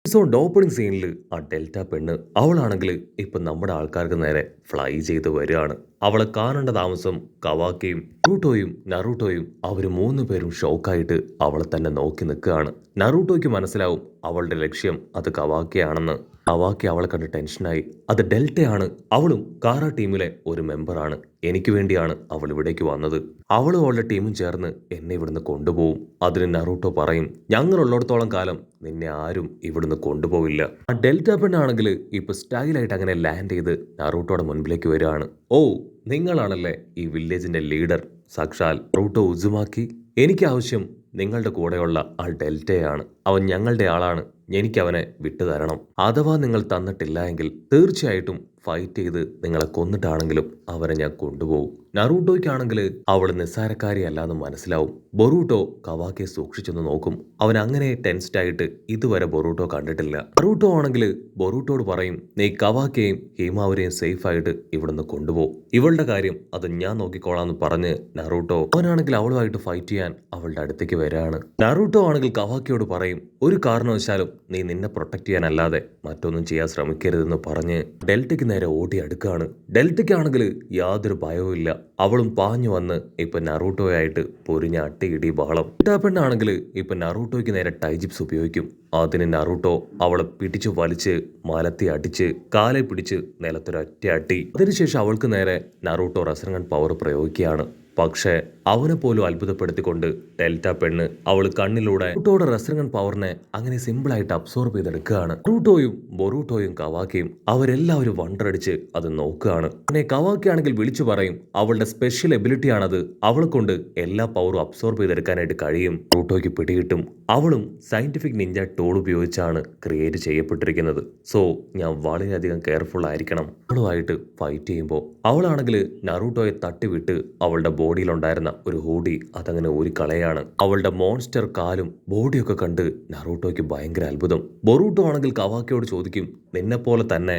Episode opening സീനിൽ ആ delta പെണ്ണ് അവളാണെങ്കിൽ ഇപ്പൊ നമ്മുടെ ആൾക്കാർക്ക് നേരെ ഫ്ലൈ ചെയ്ത് വരികയാണ്. അവളെ കാണേണ്ട താമസം കവാക്കയും റൂട്ടോയും നറൂട്ടോയും അവര് മൂന്ന് പേരും ഷോക്കായിട്ട് അവളെ തന്നെ നോക്കി നിൽക്കുകയാണ്. നറൂട്ടോയ്ക്ക് മനസ്സിലാവും അവളുടെ ലക്ഷ്യം അത് കവാക്കയാണെന്ന്. കവാക്കി അവളെ കണ്ട് ടെൻഷനായി. അത് ഡെൽറ്റയാണ്, അവളും കാറ ടീമിലെ ഒരു മെമ്പറാണ്. എനിക്ക് വേണ്ടിയാണ് അവൾ ഇവിടേക്ക് വന്നത്. അവളും അവളുടെ ടീമും ചേർന്ന് എന്നെ ഇവിടുന്ന് കൊണ്ടുപോകും. അതിന് നറൂട്ടോ പറയും, ഞങ്ങളുള്ളിടത്തോളം കാലം നിന്നെ ആരും ഇവിടുന്ന് കൊണ്ടുപോവില്ല. ആ ഡെൽറ്റ പെണ്ണാണെങ്കിൽ ഇപ്പൊ സ്റ്റൈലായിട്ട് അങ്ങനെ ലാൻഡ് ചെയ്ത് നറൂട്ടോയുടെ മുൻപിലേക്ക് വരികയാണ്. ഓ, നിങ്ങളാണല്ലേ ഈ വില്ലേജിന്റെ ലീഡർ, സാക്ഷാൽ നറൂട്ടോ ഉസുമാക്കി. എനിക്ക് ആവശ്യം നിങ്ങളുടെ കൂടെയുള്ള ആ ഡെൽറ്റയാണ്. അവൻ ഞങ്ങളുടെ ആളാണ്. എനിക്ക് അവനെ വിട്ടുതരണം. അഥവാ നിങ്ങൾ തന്നിട്ടില്ല എങ്കിൽ തീർച്ചയായിട്ടും ഫൈറ്റ് ചെയ്ത് നിങ്ങളെ കൊന്നിട്ടാണെങ്കിലും അവനെ ഞാൻ കൊണ്ടുപോകും. നറൂട്ടോയ്ക്കാണെങ്കിൽ അവൾ നിസ്സാരക്കാരിയല്ലാന്ന് മനസ്സിലാവും. ബൊറൂട്ടോ കവാക്കിയെ സൂക്ഷിച്ചൊന്ന് നോക്കും. അവൻ അങ്ങനെ ടെൻസ്ഡ് ആയിട്ട് ഇതുവരെ ബൊറൂട്ടോ കണ്ടിട്ടില്ല. നറൂട്ടോ ആണെങ്കിൽ ബൊറൂട്ടോട് പറയും, നീ കവാക്കിയെയും ഹീമാവരെയും സേഫ് ആയിട്ട് ഇവിടുന്ന് കൊണ്ടുപോകും. ഇവളുടെ കാര്യം അത് ഞാൻ നോക്കിക്കോളാന്ന് പറഞ്ഞ് നറൂട്ടോ അവനാണെങ്കിൽ അവളുമായിട്ട് ഫൈറ്റ് ചെയ്യാൻ അവളുടെ അടുത്തേക്ക് വരികയാണ്. നറൂട്ടോ ആണെങ്കിൽ കവാക്കിയോട് പറയും, ഒരു കാരണവശാലും നീ നിന്നെ പ്രൊട്ടക്ട് ചെയ്യാനല്ലാതെ മറ്റൊന്നും ചെയ്യാൻ ശ്രമിക്കരുതെന്ന് പറഞ്ഞ് ഡെൽറ്റയ്ക്ക് നേരെ ഓടി അടുക്കാണ്. ഡെൽറ്റയ്ക്കാണെങ്കിൽ യാതൊരു ഭയവും ഇല്ല. അവളും പാഞ്ഞു വന്ന് ഇപ്പൊ നറൂട്ടോയായിട്ട് പൊരിഞ്ഞ അട്ടിയിടി ബഹളം. പെണ്ണാണെങ്കിൽ ഇപ്പൊ നറൂട്ടോയ്ക്ക് നേരെ ടൈജിപ്സ് ഉപയോഗിക്കും. അതിന് നറൂട്ടോ അവളെ പിടിച്ചു വലിച്ച് മലത്തി അടിച്ച് കാലെ പിടിച്ച് നിലത്തൊരൊറ്റ അട്ടി. അതിനുശേഷം അവൾക്ക് നേരെ നറൂട്ടോ റസറങ്ങൻ പവർ പ്രയോഗിക്കുകയാണ്. പക്ഷേ അവനെ പോലും അത്ഭുതപ്പെടുത്തിക്കൊണ്ട് ഡെൽറ്റ പെണ്ണ് അവൾ കണ്ണിലൂടെ നറൂട്ടോയുടെ റസറങ്ങൻ പവറിനെ അങ്ങനെ സിമ്പിളായിട്ട് അബ്സോർബ് ചെയ്തെടുക്കുകയാണ്. നറൂട്ടോയും ബൊറൂട്ടോയും കവാക്കിയും അവരെല്ലാവരും വണ്ടറടിച്ച് അത് നോക്കുകയാണ്. പിന്നെ കവാക്കി ആണെങ്കിൽ വിളിച്ചു പറയും, അവളുടെ സ്പെഷ്യൽ എബിലിറ്റി ആണത്, അവളെ കൊണ്ട് എല്ലാ പവറും അബ്സോർബ് ചെയ്തെടുക്കാനായിട്ട് കഴിയും. നറൂട്ടോയ്ക്ക് പിടികിട്ടും. അവളും സയന്റിഫിക് നിഞ്ച ടൂൾ ഉപയോഗിച്ചാണ് ക്രിയേറ്റ് ചെയ്യപ്പെട്ടിരിക്കുന്നത്. സോ ഞാൻ വളരെയധികം കെയർഫുൾ ആയിരിക്കണം. അവളുമായിട്ട് ഫൈറ്റ് ചെയ്യുമ്പോൾ അവളാണെങ്കിൽ നറൂട്ടോയെ തട്ടിവിട്ട് അവളുടെ ബോഡിയിലുണ്ടായിരുന്ന ഒരു ഹൂഡി അതങ്ങനെ ഊരിക്കളയാണ്. അവളുടെ മോൺസ്റ്റർ കാലും ബോഡിയൊക്കെ കണ്ട് നറൂട്ടോയ്ക്ക് ഭയങ്കര അത്ഭുതം. ബൊറൂട്ടോ ആണെങ്കിൽ കവാക്കിയോട് ചോദിക്കും, നിന്നെ പോലെ തന്നെ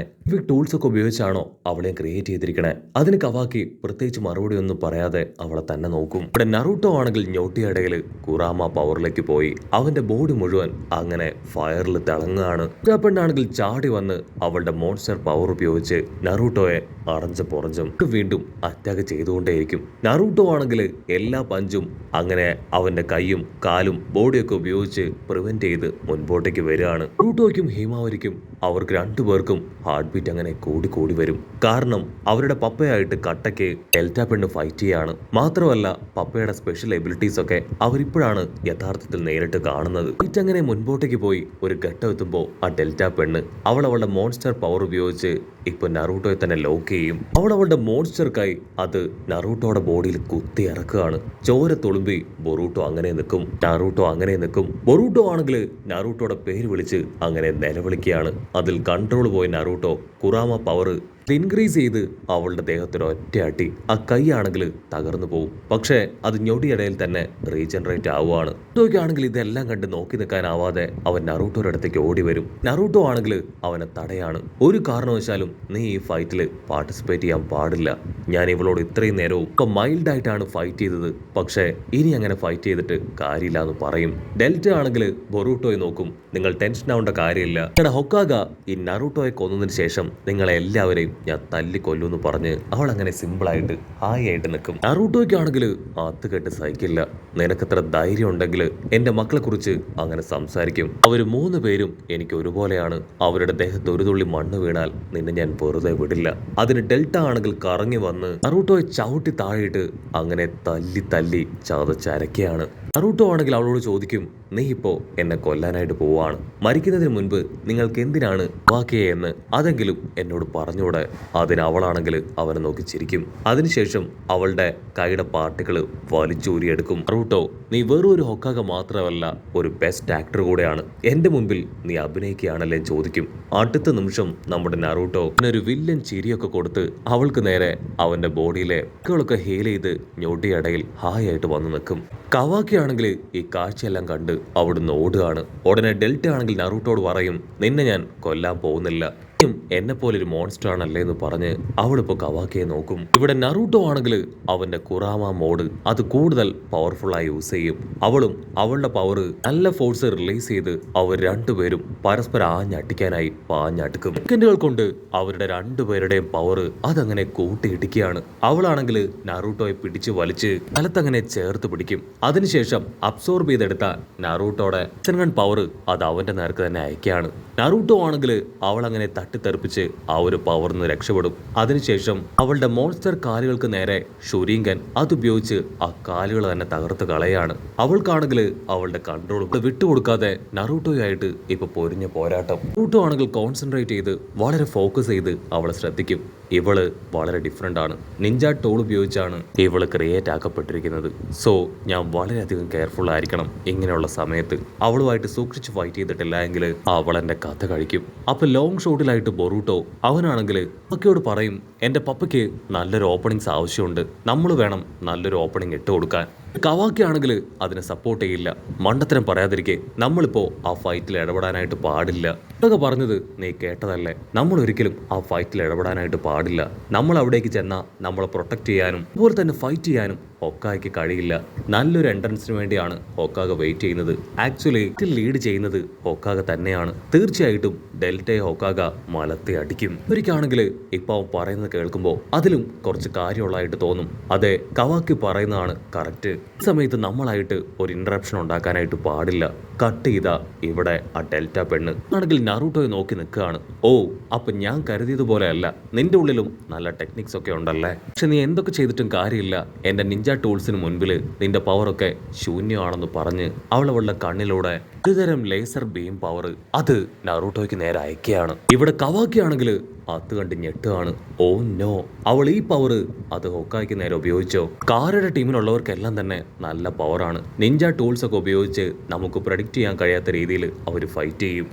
ടൂൾസ് ഒക്കെ ഉപയോഗിച്ചാണോ അവളെ ക്രിയേറ്റ് ചെയ്തിരിക്കണേ? അതിന് കവാക്കി പ്രത്യേകിച്ച് മറുപടി ഒന്നും പറയാതെ അവളെ തന്നെ നോക്കും. ഇവിടെ നറൂട്ടോ ആണെങ്കിൽ ഞൊട്ടിയിടയിൽ കുറാമ പവറിലേക്ക് പോയി അവന്റെ ബോഡി മുഴുവൻ അങ്ങനെ ഫയറിൽ തിളങ്ങുകയാണ്. പെണ്ണാണെങ്കിൽ ചാടി വന്ന് അവളുടെ മോൺസ്റ്റർ പവർ ഉപയോഗിച്ച് നറൂട്ടോയെ അറഞ്ച് പൊറഞ്ചും വീണ്ടും അറ്റാക്ക് ചെയ്തുകൊണ്ടേയിരിക്കും. നറൂട്ടോ ആണെങ്കിൽ എല്ലാ പഞ്ചും അങ്ങനെ അവന്റെ കൈയും കാലും ബോഡിയൊക്കെ ഉപയോഗിച്ച് പ്രിവെന്റ് ചെയ്ത് മുൻപോട്ടേക്ക് വരികയാണ്. നറൂട്ടോയ്ക്കും ഹീമാവരിക്കും അവർക്ക് രണ്ടുപേർക്കും ഹാർട്ട് ബീറ്റ് അങ്ങനെ കൂടി കൂടി വരും. കാരണം അവരുടെ പപ്പയായിട്ട് കട്ടയ്ക്ക് ഡെൽറ്റ പെണ്ണ് ഫൈറ്റ് ചെയ്യാണ്. മാത്രമല്ല പപ്പയുടെ സ്പെഷ്യൽ എബിലിറ്റീസ് ഒക്കെ അവരിപ്പോഴാണ് യഥാർത്ഥത്തിൽ നേരിട്ട് കാണുന്നത്. ഫൈറ്റ് അങ്ങനെ മുൻപോട്ടേക്ക് പോയി ഒരു ഘട്ടം എത്തുമ്പോൾ ആ ഡെൽറ്റ പെണ്ണ് അവളുടെ മോൺസ്റ്റർ പവർ ഉപയോഗിച്ച് ഇപ്പൊ നറൂട്ടോയെ തന്നെ ലോക്ക് ചെയ്യും. അവളുടെ മോൺസ്റ്റർ കൈ അത് നറൂട്ടോയുടെ ബോഡിയിൽ കുത്തി ഇറക്കുകയാണ്. ചോര തുളുമ്പി ബൊറൂട്ടോ അങ്ങനെ നിൽക്കും. നറൂട്ടോ അങ്ങനെ നിൽക്കും. ബൊറൂട്ടോ ആണെങ്കിൽ നറൂട്ടോയുടെ പേര് വിളിച്ച് അങ്ങനെ നിലവിളിക്കുകയാണ്. അതിൽ കൺട്രോൾ പോയ നറൂട്ടോ കുറാമ പവർ ഇൻക്രീസ് ചെയ്ത് അവളുടെ ദേഹത്തൊരു ഒറ്റയാട്ടി. ആ കൈ ആണെങ്കിൽ തകർന്നു പോകും. പക്ഷേ അത് ഞൊടിയിടയിൽ തന്നെ റീജനറേറ്റ് ആവുകയാണ്. നറൂട്ടോയ്ക്കാണെങ്കിൽ ഇതെല്ലാം കണ്ട് നോക്കി നിൽക്കാനാവാതെ അവൻ നറൂട്ടോയുടെ അടുത്തേക്ക് ഓടി വരും. നറൂട്ടോ ആണെങ്കിൽ അവനെ തടയാണ്. ഒരു കാരണവശാലും നീ ഈ ഫൈറ്റിൽ പാർട്ടിസിപ്പേറ്റ് ചെയ്യാൻ പാടില്ല. ഞാൻ ഇവളോട് ഇത്രയും നേരവും ഇപ്പൊ മൈൽഡായിട്ടാണ് ഫൈറ്റ് ചെയ്തത്. പക്ഷേ ഇനി അങ്ങനെ ഫൈറ്റ് ചെയ്തിട്ട് കാര്യമില്ല എന്ന് പറയും. ഡെൽറ്റ ആണെങ്കിൽ ബൊറൂട്ടോയെ നോക്കും. നിങ്ങൾ ടെൻഷൻ ആവേണ്ട കാര്യമില്ല. നിങ്ങളുടെ ഹൊക്കാഗ ഈ നറൂട്ടോയെ കൊന്നതിന് ശേഷം നിങ്ങളെ എല്ലാവരെയും ഞാൻ തല്ലിക്കൊല്ലൂന്ന് പറഞ്ഞ് അവൾ അങ്ങനെ സിമ്പിളായിട്ട് ഹായ് ആയിട്ട് നിൽക്കും. നറൂട്ടോയ്ക്കാണെങ്കിൽ ആത്തുകെട്ട് സഹിക്കില്ല. നിനക്കത്ര ധൈര്യം ഉണ്ടെങ്കിൽ എന്റെ മക്കളെ കുറിച്ച് അങ്ങനെ സംസാരിക്കും. അവര് മൂന്ന് പേരും എനിക്ക് ഒരുപോലെയാണ്. അവരുടെ ദേഹത്ത് ഒരു തുള്ളി മണ്ണ് വീണാൽ നിന്നെ ഞാൻ വെറുതെ വിടില്ല. അതിന് ഡെൽറ്റ ആണെങ്കിൽ കറങ്ങി വന്ന് നറൂട്ടോയെ ചവിട്ടി താഴെയിട്ട് അങ്ങനെ തല്ലി തല്ലി ചതച്ചരക്കുകയാണ്. നറൂട്ടോ ആണെങ്കിൽ അവളോട് ചോദിക്കും, നീ ഇപ്പോ എന്നെ കൊല്ലാനായിട്ട് പോവാണ്. മരിക്കുന്നതിന് മുൻപ് നിങ്ങൾക്ക് എന്തിനാണ് വാക്കിയെ എന്ന് അതെങ്കിലും എന്നോട് പറഞ്ഞൂടെ? അതിന് അവളാണെങ്കിൽ അവനെ നോക്കി ചിരിക്കും. അതിനുശേഷം അവളുടെ കൈയുടെ പാർട്ടികൾ വലിച്ചൂരിയെടുക്കും. നറൂട്ടോ, നീ വെറും ഒരു ഹൊക്കാഗ മാത്രമല്ല, ഒരു ബെസ്റ്റ് ആക്ടർ കൂടെയാണ്. എന്റെ മുൻപിൽ നീ അഭിനയിക്കുകയാണല്ലേ ചോദിക്കും. അടുത്ത നിമിഷം നമ്മുടെ നറൂട്ടോ ഒരു വില്ലൻ ചിരിയൊക്കെ കൊടുത്ത് അവൾക്ക് നേരെ അവന്റെ ബോഡിയിലെ ൊക്കെ ഹീൽ ചെയ്ത് ഞൊടിയടയിൽ ഹായ് ആയിട്ട് വന്ന് നിൽക്കും. കവാക്കി ആണെങ്കിൽ ഈ കാഴ്ചയെല്ലാം കണ്ട് അവിടുന്ന് ഓടുകയാണ്. ഉടനെ ഡെൽറ്റ ആണെങ്കിൽ നറൂട്ടോട് പറയും, നിന്നെ ഞാൻ കൊല്ലാൻ പോകുന്നില്ല. എന്നെ പോലെ ഒരു മോൺസ്റ്റർ ആണല്ലേ എന്ന് പറഞ്ഞ് അവളിപ്പോ കവാക്കിയെ നോക്കും. ഇവിടെ നറൂട്ടോ ആണെങ്കിൽ അവന്റെ കുറാമ മോഡ് അത് കൂടുതൽ പവർഫുൾ ആയി യൂസ് ചെയ്യും. അവളും അവളുടെ പവർ നല്ല ഫോഴ്സ് റിലീസ് ചെയ്ത് അവർ രണ്ടുപേരും പരസ്പരം ആഞ്ഞടിക്കാനായി പാഞ്ഞടുക്കും. സെക്കൻഡുകൾ കൊണ്ട് അവരുടെ രണ്ടുപേരുടെയും പവർ അതങ്ങനെ കൂട്ടിയിടിക്കുകയാണ്. അവളാണെങ്കിൽ നറൂട്ടോയെ പിടിച്ചു വലിച്ച് സ്ഥലത്തങ്ങനെ ചേർത്ത് പിടിക്കും. അതിനുശേഷം അബ്സോർബ് ചെയ്തെടുത്ത നറൂട്ടോയുടെ സെൻഗൺ പവർ അത് അവന്റെ നേർക്ക് തന്നെ അയക്കുകയാണ്. നറൂട്ടോ ആണെങ്കിൽ അവൾ അങ്ങനെ തട്ടിത്തെറിപ്പിച്ച് ആ ഒരു പവറിൽ നിന്ന് രക്ഷപ്പെടും. അതിനുശേഷം അവളുടെ മോൺസ്റ്റർ കാലുകൾക്ക് നേരെ ഷുരീങ്കൻ അതുപയോഗിച്ച് ആ കാലുകൾ തന്നെ തകർത്ത് കളയാണ്. അവൾക്കാണെങ്കിൽ അവളുടെ കൺട്രോൾ വിട്ടുകൊടുക്കാതെ നറൂട്ടോയായിട്ട് ഇപ്പൊ പൊരിഞ്ഞ പോരാട്ടം. നറൂട്ടോ ആണെങ്കിൽ കോൺസെൻട്രേറ്റ് ചെയ്ത് വളരെ ഫോക്കസ് ചെയ്ത് അവളെ ശ്രദ്ധിക്കും. ഇവള് വളരെ ഡിഫറെൻ്റ് ആണ്. നിഞ്ച ടൂൾ ഉപയോഗിച്ചാണ് ഇവള് ക്രിയേറ്റ് ആക്കപ്പെട്ടിരിക്കുന്നത്. സോ ഞാൻ വളരെയധികം കെയർഫുൾ ആയിരിക്കണം ഇങ്ങനെയുള്ള സമയത്ത്. അവളുമായിട്ട് സൂക്ഷിച്ച് ഫൈറ്റ് ചെയ്തിട്ടില്ല എങ്കിൽ അവൾ എൻ്റെ കഥ കഴിക്കും. അപ്പൊ ലോങ് ഷോട്ടിലായിട്ട് ബൊറൂട്ടോ അവനാണെങ്കിൽ പപ്പയോട് പറയും, എൻ്റെ പപ്പയ്ക്ക് നല്ലൊരു ഓപ്പണിങ്സ് ആവശ്യമുണ്ട്, നമ്മൾ വേണം നല്ലൊരു ഓപ്പണിംഗ് ഇട്ട് കൊടുക്കാൻ. കവാക്കി ആണെങ്കിൽ അതിനെ സപ്പോർട്ട് ചെയ്യില്ല. മണ്ടത്തരം പറയാതിരിക്കെ നമ്മളിപ്പോ ആ ഫൈറ്റിൽ ഇടപെടാനായിട്ട് പാടില്ല. ഇതൊക്കെ പറഞ്ഞത് നീ കേട്ടതല്ലേ, നമ്മൾ ഒരിക്കലും ആ ഫൈറ്റിൽ ഇടപെടാനായിട്ട് പാടില്ല. നമ്മൾ അവിടേക്ക് ചെന്നാൽ നമ്മളെ പ്രൊട്ടക്ട് ചെയ്യാനും അതുപോലെ തന്നെ ഫൈറ്റ് ചെയ്യാനും ഹൊക്കാഗയ്ക്ക് കഴിയില്ല. നല്ലൊരു എൻട്രൻസിന് വേണ്ടിയാണ് ഹൊക്കാഗ വെയിറ്റ് ചെയ്യുന്നത്. ആക്ച്വലി ലീഡ് ചെയ്യുന്നത് ഹൊക്കാഗ തന്നെയാണ്. തീർച്ചയായിട്ടും ഡെൽറ്റയെ ഹൊക്കാഗ മലത്തി അടിക്കും. ഒരിക്കലാണെങ്കിൽ ഇപ്പൊ അവൻ പറയുന്നത് കേൾക്കുമ്പോൾ അതിലും കുറച്ച് കാര്യമുള്ളതായിട്ട് തോന്നും. അതെ, കവാക്കി പറയുന്നതാണ് കറക്റ്റ്. ഈ സമയത്ത് നമ്മളായിട്ട് ഒരു ഇന്ററപ്ഷൻ ഉണ്ടാക്കാനായിട്ട് പാടില്ല. കട്ട് ചെയ്ത ഇവിടെ ആ ഡെൽറ്റ പെണ്ണ് ആണെങ്കിൽ നറൂട്ടോയെ നോക്കി നിൽക്കുകയാണ്. ഓ, അപ്പൊ ഞാൻ കരുതിയതുപോലെ അല്ല, നിന്റെ ഉള്ളിലും നല്ല ടെക്നിക്സ് ഒക്കെ ഉണ്ടല്ലേ. പക്ഷെ നീ എന്തൊക്കെ ചെയ്തിട്ടും കാര്യമില്ല, എന്റെ നിഞ്ച ടൂൾസിന് മുൻപിൽ നിന്റെ പവറൊക്കെ ശൂന്യമാണെന്ന് പറഞ്ഞ് അവളുടെ കണ്ണിലൂടെ ഒരുതരം ലേസർ ബീം പവർ അത് നറൂട്ടോയ്ക്ക് നേരെ അയക്കുകയാണ്. ഇവിടെ കവാക്കി ആണെങ്കിൽ അത് കണ്ട് ഞെട്ടുകയാണ്. ഓ നോ, അവൾ ഈ പവർ അത് ഹൊക്കായ്ക്ക് നേരെ ഉപയോഗിച്ചോ? കാരുടെ ടീമിലുള്ളവർക്കെല്ലാം തന്നെ നല്ല പവറാണ്. നിഞ്ച ടൂൾസ് ഒക്കെ ഉപയോഗിച്ച് നമുക്ക് പ്രഡിക്റ്റ് ചെയ്യാൻ കഴിയാത്ത രീതിയിൽ അവർ ഫൈറ്റ് ചെയ്യും.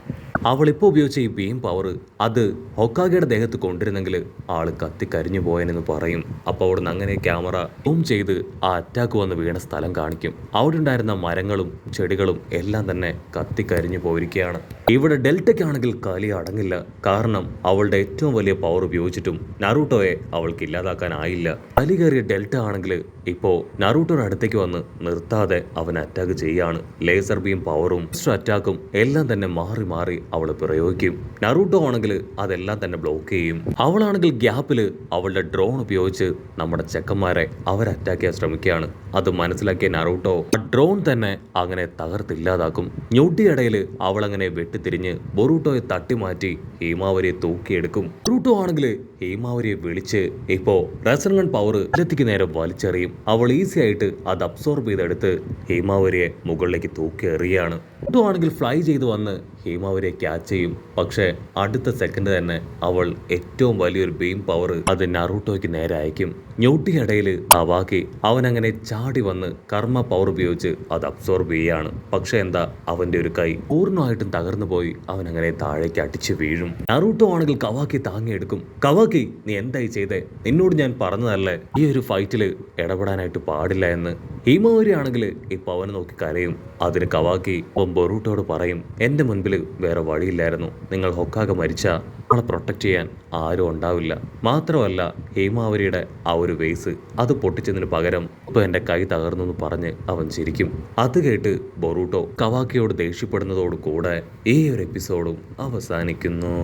അവളിപ്പോൾ ഉപയോഗിച്ച ഈ ബീം പവർ അത് ഹൊക്കാഗയുടെ ദേഹത്ത് കൊണ്ടിരുന്നെങ്കിൽ ആള് കത്തിക്കരിഞ്ഞു പോയെന്ന് പറയും. അപ്പോൾ അവിടുന്ന് അങ്ങനെ ക്യാമറ സൂം ചെയ്ത് ആ അറ്റാക്ക് വന്ന് വീണ സ്ഥലം കാണിക്കും. അവിടെ ഉണ്ടായിരുന്ന മരങ്ങളും ചെടികളും എല്ലാം തന്നെ കത്തിക്കരിഞ്ഞു പോയിരിക്കുകയാണ്. ഇവിടെ ഡെൽറ്റയ്ക്കാണെങ്കിൽ കലി അടങ്ങില്ല. കാരണം അവളുടെ ഏറ്റവും വലിയ പവർ ഉപയോഗിച്ചിട്ടും നറൂട്ടോയെ അവൾക്ക് ഇല്ലാതാക്കാനായില്ല. കലി കയറിയ ഡെൽറ്റ ആണെങ്കിൽ ഇപ്പോ നറൂട്ടോയുടെ അടുത്തേക്ക് വന്ന് നിർത്താതെ അവൻ അറ്റാക്ക് ചെയ്യാണ്. ലേസർ ബീം പവറും അറ്റാക്കും എല്ലാം തന്നെ മാറി മാറി അവൾ പ്രയോഗിക്കും. നറൂട്ടോ ആണെങ്കിൽ അതെല്ലാം തന്നെ ബ്ലോക്ക് ചെയ്യും. അവളാണെങ്കിൽ ഗ്യാപ്പിൽ അവളുടെ ഡ്രോൺ ഉപയോഗിച്ച് നമ്മുടെ ചെക്കന്മാരെ അവർ അറ്റാക്ക് ചെയ്യാൻ ശ്രമിക്കുകയാണ്. അത് മനസ്സിലാക്കിയ നറൂട്ടോ ആ ഡ്രോൺ തന്നെ അങ്ങനെ തകർത്തില്ലാതാക്കും. ഞൊട്ടിയിടയിൽ അവൾ അങ്ങനെ വെട്ടിത്തിരിഞ്ഞ് ബൊറൂട്ടോയെ തട്ടിമാറ്റി ഹീമാവരിയെ തൂക്കിയെടുക്കും. ബൊറൂട്ടോ ആണെങ്കിൽ ഹീമാവരിയെ വിളിച്ച് ഇപ്പോ റെസർഗൺ പവർ ഇലത്തിക്ക് നേരെ വലിച്ചെറിയും. അവൾ ഈസി ആയിട്ട് അത് അബ്സോർബ് ചെയ്തെടുത്ത് ഹീമാവരിയെ മുകളിലേക്ക് തൂക്കി എറിയാണ്. ബൊറൂട്ടോ ആണെങ്കിൽ ഫ്ലൈ ചെയ്ത് വന്ന് ഹീമാവരിയെ ക്യാച്ച് ചെയ്യും. പക്ഷേ അടുത്ത സെക്കൻഡ് തന്നെ അവൾ ഏറ്റവും വലിയൊരു ബീം പവർ അത് നറൂട്ടോയ്ക്ക് നേരെ അയക്കും. ഞൊട്ടിയിടയിൽ കവാക്കി അവനങ്ങനെ ചാടി വന്ന് കർമ്മ പവർ ഉപയോഗിച്ച് അത് അബ്സോർബ് ചെയ്യാണ്. പക്ഷെ എന്താ, അവന്റെ ഒരു കൈ പൂർണ്ണമായിട്ടും തകർന്നു പോയി അവനങ്ങനെ താഴേക്ക് അടിച്ചു വീഴും. നറൂട്ടോ ആണെങ്കിൽ കവാക്കി താങ്ങിയെടുക്കും. കവാക്കി, നീ എന്തായി ചെയ്തേ? നിന്നോട് ഞാൻ പറഞ്ഞതല്ലേ ഈ ഒരു ഫൈറ്റില് ഇടപെടാനായിട്ട് പാടില്ല എന്ന്. ഹീമാവരി ആണെങ്കിൽ ഇപ്പൊ അവനെ നോക്കി കരയും. അതിന് കവാക്കി ബൊറൂട്ടോട് പറയും, എന്റെ മുൻപിൽ വേറെ വഴിയില്ലായിരുന്നു. നിങ്ങൾ ഹൊക്കാഗ മരിച്ച നമ്മളെ പ്രൊട്ടക്ട് ചെയ്യാൻ ആരും ഉണ്ടാവില്ല. മാത്രമല്ല ഹീമാവരിയുടെ ആ ഒരു വേസ് അത് പൊട്ടിച്ചതിന് പകരം ഇപ്പൊ എന്റെ കൈ തകർന്നു എന്ന് പറഞ്ഞ് അവൻ ചിരിക്കും. അത് കേട്ട് ബൊറൂട്ടോ കവാക്കിയോട് ദേഷ്യപ്പെടുന്നതോടു കൂടെ ഈ ഒരു എപ്പിസോഡും അവസാനിക്കുന്നു.